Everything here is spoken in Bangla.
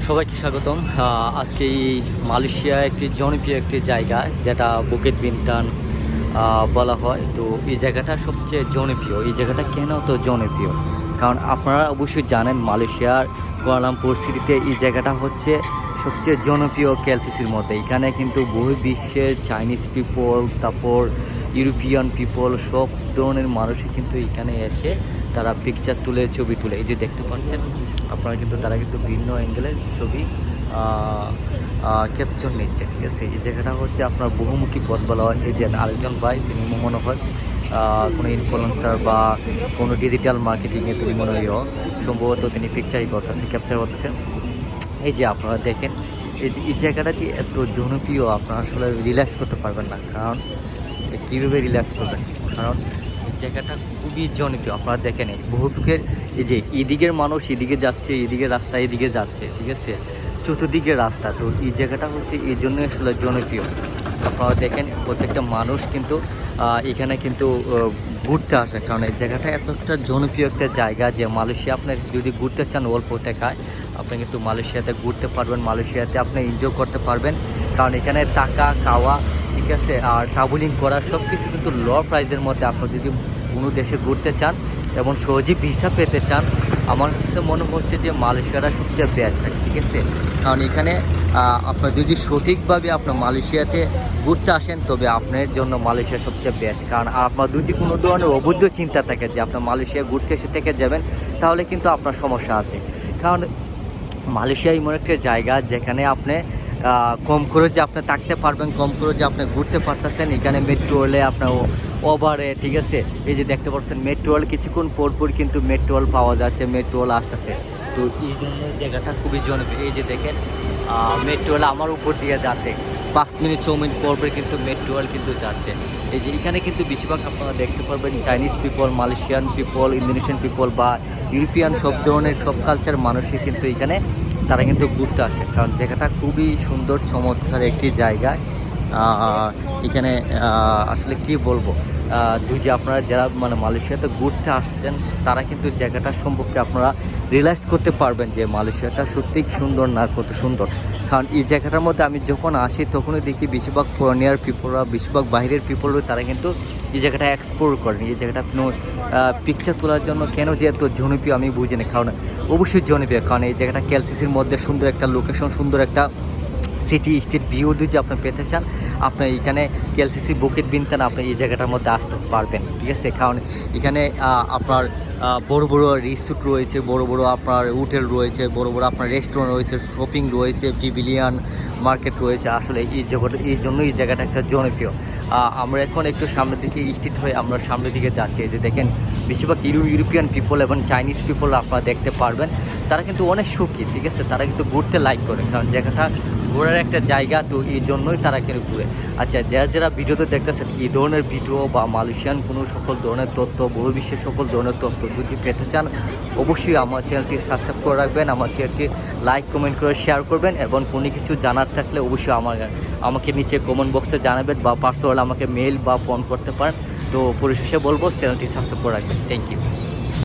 সবাইকে স্বাগতম। আজকে এই মালয়েশিয়া একটি জনপ্রিয় একটি জায়গা যেটা বুকেট বিন্তান বলা হয়। তো এই জায়গাটা সবচেয়ে জনপ্রিয়। এই জায়গাটা কেন তো জনপ্রিয়, কারণ আপনারা অবশ্যই জানেন মালয়েশিয়ার কুয়ালালামপুর সিটিতে এই জায়গাটা হচ্ছে সবচেয়ে জনপ্রিয় কেএলসিসির মধ্যে। এখানে কিন্তু বহু বিশ্বের চাইনিজ পিপল, তারপর ইউরোপিয়ান পিপল, সব ধরনের মানুষই কিন্তু এখানে এসে তারা পিকচার তুলে, ছবি তুলে। এই যে দেখতে পাচ্ছেন আপনারা, কিন্তু তারা কিন্তু ভিন্ন অ্যাঙ্গেলের ছবি ক্যাপচার নিচ্ছে। ঠিক আছে, এই জায়গাটা হচ্ছে আপনার বহুমুখী পথ বলা হয়। এই যে আরেকজন ভাই, তিনি মনে হয় কোনো ইনফ্লুয়েন্সার বা কোনো ডিজিটাল মার্কেটিংয়ে তিনি মনে হয় সম্ভবত তিনি পিকচারই করতেছে, ক্যাপচার করতেছেন। এই যে আপনারা দেখেন, এই যে এই জায়গাটা যে এত জনপ্রিয়, আপনারা আসলে রিল্যাক্স করতে পারবেন না। কারণ কীভাবে রিল্যাক্স করবেন, কারণ এই জায়গাটা খুবই জনপ্রিয়। আপনারা দেখেন এই বহুপুকের, এই যে এদিকের মানুষ এদিকে যাচ্ছে, এদিকে রাস্তা এদিকে যাচ্ছে, ঠিক আছে, চতুর্দিকের রাস্তা। তো এই জায়গাটা হচ্ছে এই জন্য আসলে জনপ্রিয়। আপনারা দেখেন প্রত্যেকটা মানুষ কিন্তু এখানে কিন্তু ঘুরতে আসে, কারণ এই জায়গাটা এত একটা জনপ্রিয় একটা জায়গা যে মালয়েশিয়া আপনি যদি ঘুরতে চান অল্প টাকায় আপনি কিন্তু মালয়েশিয়াতে ঘুরতে পারবেন, মালয়েশিয়াতে আপনি এনজয় করতে পারবেন। কারণ এখানে টাকা খাওয়া, ঠিক আছে, আর ট্রাভেলিং করা সব কিছু কিন্তু লো প্রাইসের মধ্যে। আপনি যদি কোনো দেশে ঘুরতে চান এবং সহজে ভিসা পেতে চান, আমার কাছে মনে হচ্ছে যে মালয়েশিয়াটা সবচেয়ে বেস্ট, ঠিক আছে। কারণ এখানে আপনার যদি সঠিকভাবে আপনার মালয়েশিয়াতে ঘুরতে আসেন, তবে আপনার জন্য মালয়েশিয়া সবচেয়ে বেস্ট। কারণ আপনার যদি কোনো ধরনের অবৈধ চিন্তা থাকে যে আপনার মালয়েশিয়া ঘুরতে এসে থেকে যাবেন, তাহলে কিন্তু আপনার সমস্যা আছে। কারণ মালয়েশিয়া এমন একটা জায়গা যেখানে আপনি কম খরচে আপনি থাকতে পারবেন, কম খরচে আপনি ঘুরতে পারতেছেন। এখানে মেট্রো রেলে আপনার ওভারে, ঠিক আছে, এই যে দেখতে পাচ্ছেন মেট্রো রেল কিছুক্ষণ পরপর কিন্তু মেট্রো রেল পাওয়া যাচ্ছে, মেট্রো রেল আসতেছে। তো এই জন্য জায়গাটা খুবই জনপ্রিয়। এই যে দেখেন মেট্রো রেল আমার উপর দিয়ে যাচ্ছে, 5 মিনিট 6 মিনিট পরপর কিন্তু মেট্রো রেল কিন্তু যাচ্ছে। এই যে এখানে কিন্তু বেশিরভাগ আপনারা দেখতে পারবেন Chinese people, Malaysian people, Indonesian people বা ইউরোপিয়ান সব ধরনের সব কালচার মানুষই কিন্তু এখানে তারা কিন্তু ঘুরতে আসে। কারণ জায়গাটা খুবই সুন্দর, চমৎকার একটি জায়গা। এখানে আসলে কি বলবো, যে আপনারা যারা মানে মালয়েশিয়াতে ঘুরতে আসছেন তারা কিন্তু জায়গাটা সম্পর্কে আপনারা রিয়েলাইজ করতে পারবেন যে মালয়েশিয়াটা সত্যিই সুন্দর না, কত সুন্দর। কারণ এই জায়গাটার মধ্যে আমি যখন আসি তখনই দেখি বেশিরভাগ ফরেনিয়ার পিপলরা, বেশিরভাগ বাইরের পিপলরা তারা কিন্তু এই জায়গাটা এক্সপ্লোর করেন। এই জায়গাটা পিকচার তোলার জন্য কেন যে এত জনপ্রিয় আমি বুঝি না। কারণ অবশ্যই জনপ্রিয়, কারণ এই জায়গাটা কেএলসিসির মধ্যে সুন্দর একটা লোকেশন, সুন্দর একটা সিটি স্টেট ভিউ যদি আপনি পেতে চান, আপনি এখানে কেএলসিসি বুকেট বিন্তান আপনি এই জায়গাটার মধ্যে আসতে পারবেন, ঠিক আছে। কারণ এখানে আপনার বড় বড় রিসোর্ট রয়েছে, বড় বড় আপনার হোটেল রয়েছে, বড় বড় আপনার রেস্টুরেন্ট রয়েছে, শপিং রয়েছে, পিভিলিয়ন মার্কেট রয়েছে। আসলে এই জন্য এই জায়গাটা একটা জনপ্রিয়। আমরা এখন একটু সামনের দিকে স্ট্রিট হয়ে আমরা সামনের দিকে যাচ্ছি। এই যে দেখেন বেশিরভাগ ইউরোপিয়ান পিপল এবং চাইনিজ পিপল আপনারা দেখতে পারবেন, তারা কিন্তু অনেক সুখী, ঠিক আছে, তারা কিন্তু ঘুরতে লাইক করে। কারণ জায়গাটা ঘোরার একটা জায়গা, তো এই জন্যই তারা কিন্তু ঘুরে। আচ্ছা, যারা ভিডিওতে দেখতেছেন এই ধরনের ভিডিও বা মালয়েশিয়ান কোনো সকল ধরনের তথ্য, বহির্বিশ্বের সকল ধরনের তথ্য যদি পেতে চান, অবশ্যই আমার চ্যানেলটি সাবস্ক্রাইব করে রাখবেন, আমার চ্যানেলটি লাইক কমেন্ট করে শেয়ার করবেন, এবং কোনো কিছু জানার থাকলে অবশ্যই আমাকে নিচে কমেন্ট বক্সে জানাবেন বা পার্সোনাল আমাকে মেল বা ফোন করতে পারেন। তো পরিশেষে বলবো চ্যানেলটি সাবস্ক্রাইব করে রাখবেন। Thank you.